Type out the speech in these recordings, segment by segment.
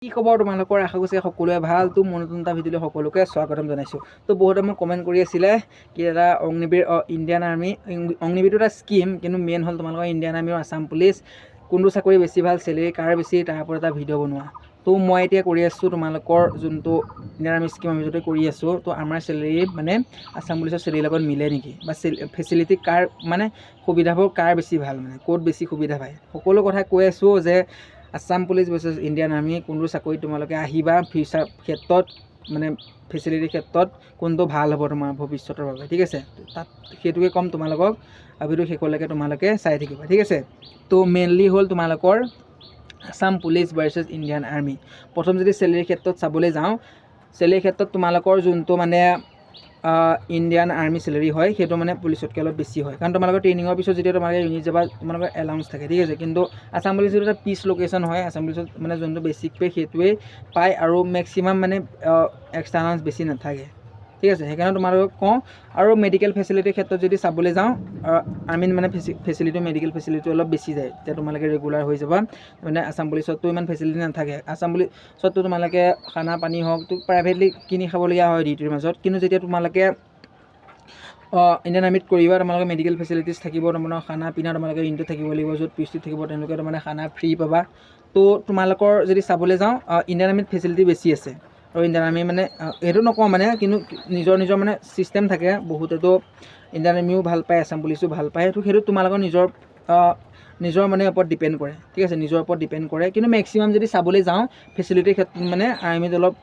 কি খবৰ তোমালোকৰ? আশা কৰিছে সকলোৱে ভাল। তো মোৰ নতুন এটা ভিডিঅ'লৈ সকলোকে স্বাগতম জনাইছোঁ। তো বহুতে মোক কমেণ্ট কৰি আছিলে কি এটা অগ্নিবীৰ ইণ্ডিয়ান আৰ্মি, অগ্নিবীৰটো এটা স্কিম, কিন্তু মেইন হ'ল তোমালোকৰ ইণ্ডিয়ান আৰ্মি আৰু আছাম পুলিচ কোনটো চাকৰি বেছি ভাল, চেলেৰি কাৰ বেছি, তাৰ ওপৰত এটা ভিডিঅ' বনোৱা। তো মই এতিয়া কৰি আছোঁ তোমালোকৰ যোনটো ইণ্ডিয়ান আৰ্মি স্কিম আমি যদি কৰি আছোঁ, তো আমাৰ চেলেৰি মানে আছাম পুলিচৰ চেলেৰিৰ লগত মিলে নেকি, বা ফেচিলিটি কাৰ মানে সুবিধাবোৰ কাৰ বেছি ভাল, মানে ক'ত বেছি সুবিধা পায়, সকলো কথা কৈ আছোঁ যে Assam police versus Indian army কোনটো চাকৰি তোমালোকে আহিবা, ফিউচাৰ ক্ষেত্ৰত মানে ফেচিলিটিৰ ক্ষেত্ৰত কোনটো ভাল হ'ব তোমাৰ ভৱিষ্যতৰ বাবে, ঠিক আছে। তাত সেইটোকে ক'ম তোমালোকক, ভিডিঅ' শেষলৈকে তোমালোকে চাই থাকিবা, ঠিক আছে। তো মেইনলি হ'ল তোমালোকৰ Assam police versus Indian army. প্ৰথম যদি চেলেৰিৰ ক্ষেত্ৰত চাবলৈ যাওঁ, চেলেৰিৰ ক্ষেত্ৰত তোমালোকৰ যোনটো মানে ইণ্ডিয়ান আৰ্মি চেলেৰি হয় সেইটো মানে পুলিচতকৈ অলপ বেছি হয়, কাৰণ তোমালোকৰ ট্ৰেইনিঙৰ পিছত যেতিয়া তোমালোকে ইউনিট যাবা তোমালোকৰ এলাউন্স থাকে, ঠিক আছে। কিন্তু আছাম পুলিচত এটা পিচ লোকেশ্যন হয়, আছাম পুলিচত মানে যোনটো বেছিক পে সেইটোৱেই পায় আৰু মেক্সিমাম মানে এক্সট্ৰা এলাউন্স বেছি নাথাকে, ঠিক আছে। সেইকাৰণে তোমালোকক কওঁ। আৰু মেডিকেল ফেচিলিটিৰ ক্ষেত্ৰত যদি চাবলৈ যাওঁ, আৰ্মিত মানে ফেচিলিটি মেডিকেল ফেচিলিটি অলপ বেছি যায়, তেতিয়া তোমালোকে ৰেগুলাৰ হৈ যাবা। মানে আছাম পুলিচততো ইমান ফেচিলিটি নাথাকে। আছাম পুলিচততো তোমালোকে খানা পানী হওক তো প্ৰাইভেটলি কিনি খাবলগীয়া হয় ডিউটিৰ মাজত, কিন্তু যেতিয়া তোমালোকে ইণ্ডিয়ান আৰ্মিত কৰিবা তোমালোকে মেডিকেল ফেচিলিটিছ থাকিব, তোমালোকৰ খানা পিনা তোমালোকে ইনটো থাকিব লাগিব, য'ত পিচটো থাকিব তেওঁলোকে মানে খানা ফ্ৰী পাবা। তো তোমালোকৰ যদি চাবলৈ যাওঁ ইণ্ডিয়ান আৰ্মিত ফেচিলিটি বেছি আছে। আৰু ইণ্ডিয়ান আৰ্মি মানে এইটো নকওঁ মানে, কিন্তু নিজৰ নিজৰ মানে ছিষ্টেম থাকে। বহুতেতো ইণ্ডিয়ান আৰ্মিও ভাল পায়, আছাম পুলিচো ভাল পায়, সেইটো তোমালোকৰ নিজৰ মানে ওপৰত ডিপেণ্ড কৰে, ঠিক আছে, নিজৰ ওপৰত ডিপেণ্ড কৰে। কিন্তু মেক্সিমাম যদি চাবলৈ যাওঁ ফেচিলিটিৰ ক্ষেত্ৰত মানে আৰ্মিত অলপ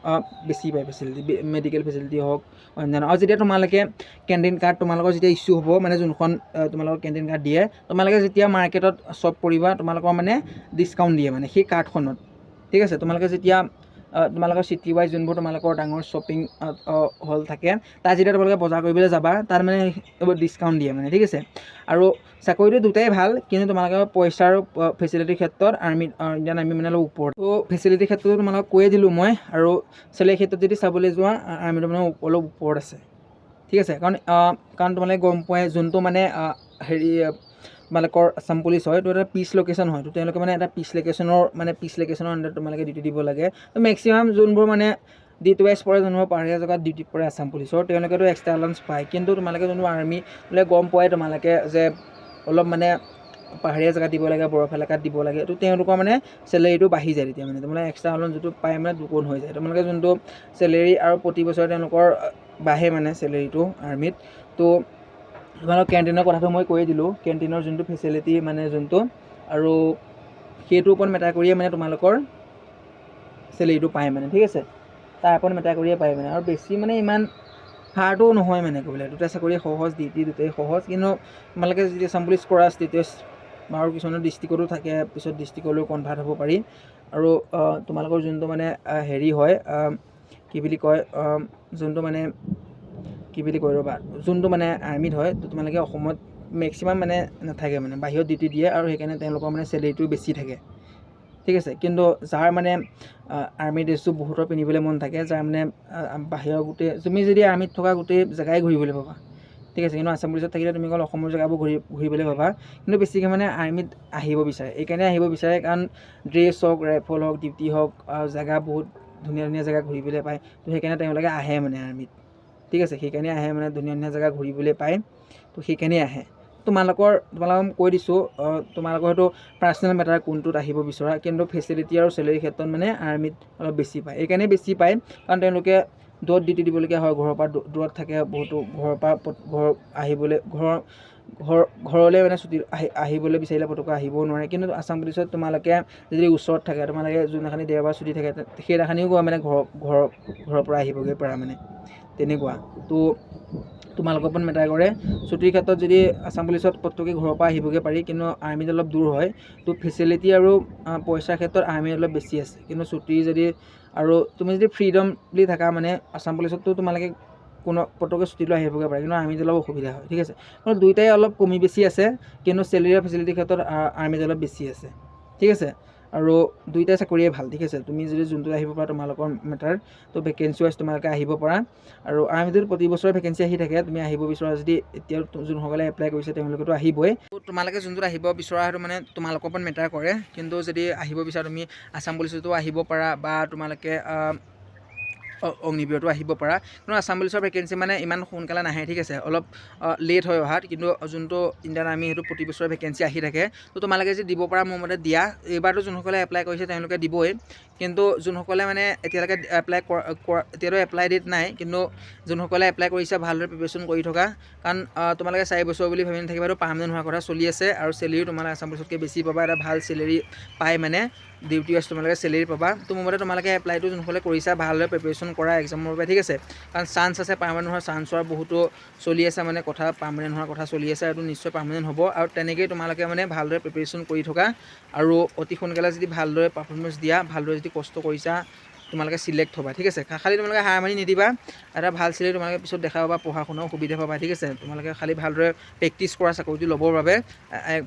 বেছি পায় ফেচিলিটি, মেডিকেল ফেচিলিটি হওক অন্যান্য। আৰু যেতিয়া তোমালোকে কেণ্টিন কাৰ্ড তোমালোকৰ যেতিয়া ইছ্যু হ'ব, মানে যোনখন তোমালোকৰ কেণ্টিন কাৰ্ড দিয়ে, তোমালোকে যেতিয়া মাৰ্কেটত শ্বপ কৰিবা তোমালোকৰ মানে ডিছকাউণ্ট দিয়ে মানে সেই কাৰ্ডখনত, ঠিক আছে। তোমালোকে যেতিয়া তোমালোকৰ চিটি ৱাইজ যোনবোৰ তোমালোকৰ ডাঙৰ শ্বপিং হল থাকে, তাত যেতিয়া তোমালোকে বজাৰ কৰিবলৈ যাবা তাত মানে ডিছকাউণ্ট দিয়ে মানে, ঠিক আছে। আৰু চাকৰিটো দুটাই ভাল, কিন্তু তোমালোকৰ পইচাৰ ফেচিলিটিৰ ক্ষেত্ৰত ইণ্ডিয়ান আৰ্মি মানে অলপ ওপৰত। তো ফেচিলিটিৰ ক্ষেত্ৰতো তোমালোকক কৈয়ে দিলোঁ মই। আৰু চেলেৰিৰ ক্ষেত্ৰত যদি চাবলৈ যোৱা আৰ্মিটো মানে অলপ ওপৰত আছে, ঠিক আছে। কাৰণ তোমালোকে গম পোৱাই যোনটো মানে তোমালোকৰ আছাম পুলিচ হয়, তো এটা পিচ লোকেশ্যন হয়। তো তেওঁলোকে মানে এটা পিচ লোকেশ্যনৰ আণ্ডাৰত তোমালোকে ডিউটি দিব লাগে। তো মেক্সিমাম যোনবোৰ মানে ডিউটি ৱাইজ পৰে, যোনবোৰ পাহাৰীয়া জেগাত ডিউটি পৰে আছাম পুলিচৰ, তেওঁলোকেতো এক্সট্ৰা এলাউন্স পায়। কিন্তু তোমালোকে যোনটো আৰ্মি বোলে গম পোৱাই তোমালোকে যে অলপ মানে পাহাৰীয়া জেগাত দিব লাগে, বৰফ এলেকাত দিব লাগে, তো তেওঁলোকৰ মানে চেলেৰিটো বাঢ়ি যায়। তেতিয়া মানে তোমালোকে এক্সট্ৰা এলাউন্স যিটো পায় মানে দুগুণ হৈ যায়। তোমালোকে যোনটো চেলেৰি আৰু প্ৰতি বছৰে তেওঁলোকৰ বাঢ়ে মানে চেলেৰিটো আৰ্মিত। তো তোমালোকৰ কেণ্টিনৰ কথাটো মই কৈয়ে দিলোঁ, কেণ্টিনৰ যোনটো ফেচিলিটি মানে যোনটো, আৰু সেইটোৰ ওপৰত মেটাৰ কৰিয়ে মানে তোমালোকৰ চেলেৰিটো পায় মানে, ঠিক আছে। তাৰ ওপৰত মেটাৰ কৰিয়ে পায় মানে। আৰু বেছি মানে ইমান হাৰ্ডো নহয় মানে ক'বলৈ, দুটা চাকৰি সহজ, ডিউটি দুটাই সহজ। কিন্তু তোমালোকে যদি আছাম পুলিচ কৰা ষ্টেটাছ আৰু কিছুমানৰ ডিষ্ট্ৰিক্টতো থাকে, পিছত ডিষ্ট্ৰিক্টলৈও কনভাৰ্ট হ'ব পাৰি। আৰু তোমালোকৰ যোনটো মানে হেৰি হয় কি বুলি কয়, যোনটো মানে কি বুলি কয় ৰ'বা, যোনটো মানে আৰ্মিত হয়, তো তোমালোকে অসমত মেক্সিমাম মানে নাথাকে, মানে বাহিৰত ডিউটি দিয়ে, আৰু সেইকাৰণে তেওঁলোকৰ মানে চেলেৰিটো বেছি থাকে, ঠিক আছে। কিন্তু যাৰ মানে আৰ্মি ড্ৰেছটো বহুতৰ পিন্ধিবলৈ মন থাকে, যাৰ মানে বাহিৰৰ গোটেই, তুমি যদি আৰ্মিত থকা গোটেই জেগাই ঘূৰিবলৈ পাবা, ঠিক আছে। কিন্তু আছাম পুলিচত থাকিলে তুমি অকল অসমৰ জেগাবোৰ ঘূৰিবলৈ পাবা। কিন্তু বেছিকৈ মানে আৰ্মিত আহিব বিচাৰে, এইকাৰণে আহিব বিচাৰে কাৰণ ড্ৰেছ হওক, ৰাইফল হওক, ডিউটি হওক, জেগা বহুত ধুনীয়া ধুনীয়া জেগা ঘূৰিবলৈ পায়। তো সেইকাৰণে তেওঁলোকে আহে মানে আৰ্মিত, ঠিক আছে। সেইকাৰণে আহে মানে ধুনীয়া ধুনীয়া জেগা ঘূৰিবলৈ পায়, তো সেইকাৰণেই আহে। তোমালোকক কৈ দিছোঁ, তোমালোকৰ হয়তো পাৰ্চনেল মেটাৰ কোনটোত আহিব বিচৰা, কিন্তু ফেচিলিটি আৰু চেলেৰিৰ ক্ষেত্ৰত মানে আৰ্মিত অলপ বেছি পায়। এইকাৰণেই বেছি পায় কাৰণ তেওঁলোকে দূৰত ডিউটি দিবলগীয়া হয়, ঘৰৰ পৰা দূৰত থাকে বহুতো, ঘৰলৈ মানে ছুটি আহিবলৈ বিচাৰিলে পটককৈ আহিবও নোৱাৰে। কিন্তু আছাম পুলিচত তোমালোকে যদি ওচৰত থাকে, তোমালোকে যোনদিনাখনি দেওবাৰ ছুটি থাকে সেইদিনাখনিও গৈ মানে ঘৰৰ পৰা আহিবগৈ পাৰা মানে, তেনেকুৱা। তো তোমালোকৰ ওপৰত মেটাৰ কৰে। ছুটিৰ ক্ষেত্ৰত যদি আছাম পুলিচত পটককৈ ঘৰৰ পৰা আহিবগৈ পাৰি, কিন্তু আৰ্মিত অলপ দূৰ হয়। তো ফেচিলিটি আৰু পইচাৰ ক্ষেত্ৰত আৰ্মিত অলপ বেছি আছে। কিন্তু ছুটি যদি আৰু তুমি যদি ফ্ৰীডমলি থাকা, মানে আছাম পুলিচততো তোমালোকে পটককৈ ছুটি লৈ আহিবগৈ পাৰে, কিন্তু আৰ্মিত অলপ অসুবিধা হয়, ঠিক আছে। কিন্তু দুয়োটাই অলপ কমি বেছি আছে, কিন্তু চেলেৰি আৰু ফেচিলিটিৰ ক্ষেত্ৰত আৰ্মিত অলপ বেছি আছে, ঠিক আছে। আৰু দুইটা চাকৰিয়ে ভাল, ঠিক আছে। তুমি যদি যোনটো আহিব পাৰা তোমালোকৰ মেটাৰ, তো ভেকেঞ্চি ৱাইজ তোমালোকে আহিব পাৰা। আৰু আৰ্মিটোত প্ৰতি বছৰে ভেকেঞ্চি আহি থাকে, তুমি আহিব বিচৰা যদি এতিয়া যোনসকলে এপ্লাই কৰিছে তেওঁলোকেতো আহিবই। তোমালোকে যোনটোত আহিব বিচৰা সেইটো মানে তোমালোকৰ ওপৰত মেটাৰ কৰে, কিন্তু যদি আহিব বিচাৰা তুমি আছাম পুলিচতো আহিব পাৰা বা তোমালোকে অগ্নিবীৰতো আহিব পাৰা। কিন্তু আছাম পুলিচৰ ভেকেঞ্চি মানে ইমান সোনকালে নাহে, ঠিক আছে, অলপ লেট হয় অহাত। কিন্তু যোনটো ইণ্ডিয়ান আৰ্মি সেইটো প্ৰতি বছৰে ভেকেঞ্চি আহি থাকে। তো তোমালোকে যদি দিব পাৰা মোৰ মতে দিয়া। এইবাৰতো যোনসকলে এপ্লাই কৰিছে তেওঁলোকে দিবই, কিন্তু যোনসকলে মানে এতিয়ালৈকে এতিয়াতো এপ্লাই ডেট নাই, কিন্তু যোনসকলে এপ্লাই কৰিছে ভালদৰে প্ৰিপেৰেশ্যন কৰি থকা, কাৰণ তোমালোকে 4 বছৰ বুলি ভাবি নাথাকিবা, এইটো পাৰ্মানেণ্ট হোৱাৰ কথা চলি আছে। আৰু চেলেৰিও তোমালোকে আছাম পুলিচতকৈ বেছি পাবা, এটা ভাল চেলেৰি পায় মানে ডিউটি ৱাইজ তোমালোকে চেলেৰি পাবা। তো মোৰ মতে তোমালোকে এপ্লাইটো যোনসকলে কৰিছা ভালদৰে প্ৰিপেৰেশ্যন কৰা এক্সামৰ বাবে, ঠিক আছে। কাৰণ চান্স আছে, পাৰ্মানেণ্ট হোৱাৰ চান্স হোৱাৰ বহুতো চলি আছে মানে কথা, পাৰ্মানেণ্ট হোৱাৰ কথা চলি আছে, আৰু নিশ্চয় পাৰ্মানেণ্ট হ'ব। আৰু তেনেকৈয়ে তোমালোকে মানে ভালদৰে প্ৰিপেৰেশ্যন কৰি থকা, আৰু অতি সোনকালে যদি ভালদৰে পাৰফৰ্মেঞ্চ দিয়া, ভালদৰে যদি কষ্ট কৰিছা, তোমালোকে চিলেক্ট হ'বা, ঠিক আছে। খালি তোমালোকে হাৰ মানি নিদিবা, এটা ভাল চেলেৰি তোমালোকে পিছত দেখা পাবা, পঢ়া শুনাও সুবিধা পাবা, ঠিক আছে। তোমালোকে খালি ভালদৰে প্ৰেক্টিছ কৰা চাকৰিটো ল'বৰ বাবে।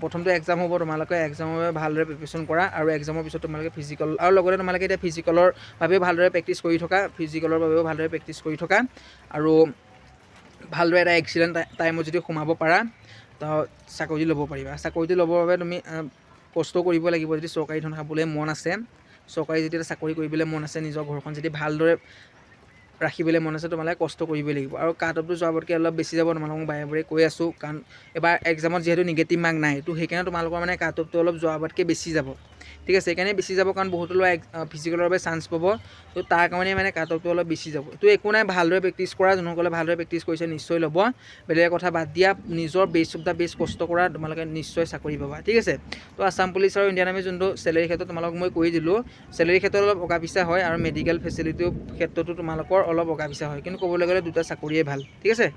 প্ৰথমটো এক্সাম হ'ব, তোমালোকে এক্সামৰ বাবে ভালদৰে প্ৰিপেৰেশ্যন কৰা, আৰু এক্সামৰ পিছত তোমালোকে ফিজিকেল, আৰু লগতে তোমালোকে এতিয়া ফিজিকেলৰ বাবেও ভালদৰে প্ৰেক্টিছ কৰি থকা, আৰু ভালদৰে এটা এক্সিলেণ্ট টাইমত যদি সোমাব পাৰা, তো চাকৰিটো ল'ব পাৰিবা। চাকৰিটো ল'বৰ বাবে তুমি কষ্ট কৰিব লাগিব। যদি চৰকাৰী ধন খাবলৈ মন আছে, চৰকাৰী যদি এটা চাকৰি কৰিবলৈ মন আছে, নিজৰ ঘৰখন যদি ভালদৰে ৰাখিবলৈ মন আছে, তোমালোকে কষ্ট কৰিবই লাগিব। আৰু কাট অফটো যোৱাবাৰতকৈ অলপ বেছি যাব, তোমালোকক বাৰে বাৰে কৈ আছোঁ, কাৰণ এবাৰ এক্সামত যিহেতু নিগেটিভ মাৰ্ক নাই, তো সেইকাৰণে তোমালোকৰ মানে কাট অফটো অলপ যোৱাবাৰতকৈ বেছি যাব, ঠিক আছে। সেইকাৰণে বেছি যাব, কাৰণ বহুতো ল'ৰা ফিজিকেলৰ বাবে চান্স পাব, তো তাৰ কাৰণে মানে কাট অফটো অলপ বেছি যাব। তো একো নাই, ভালদৰে প্ৰেক্টিছ কৰা, যোনসকলে ভালদৰে প্ৰেক্টিছ কৰিছে নিশ্চয় ল'ব, বেলেগ কথা বাদ দিয়া, নিজৰ বেষ্ট অফ দ্য বেষ্ট কষ্ট কৰা, তোমালোকে নিশ্চয় চাকৰি পাবা, ঠিক আছে। তো আছাম পুলিচ আৰু ইণ্ডিয়ান আৰ্মি যোনটো চেলেৰীৰ ক্ষেত্ৰত তোমালোকক মই কৈ দিলোঁ, চেলেৰীৰ ক্ষেত্ৰত অলপ অগা পিছা হয়, আৰু মেডিকেল ফেচিলিটিৰ ক্ষেত্ৰতো তোমালোকৰ অলপ অগা পিছা হয়, কিন্তু ক'বলৈ গ'লে দুটা চাকৰিয়ে ভাল, ঠিক আছে।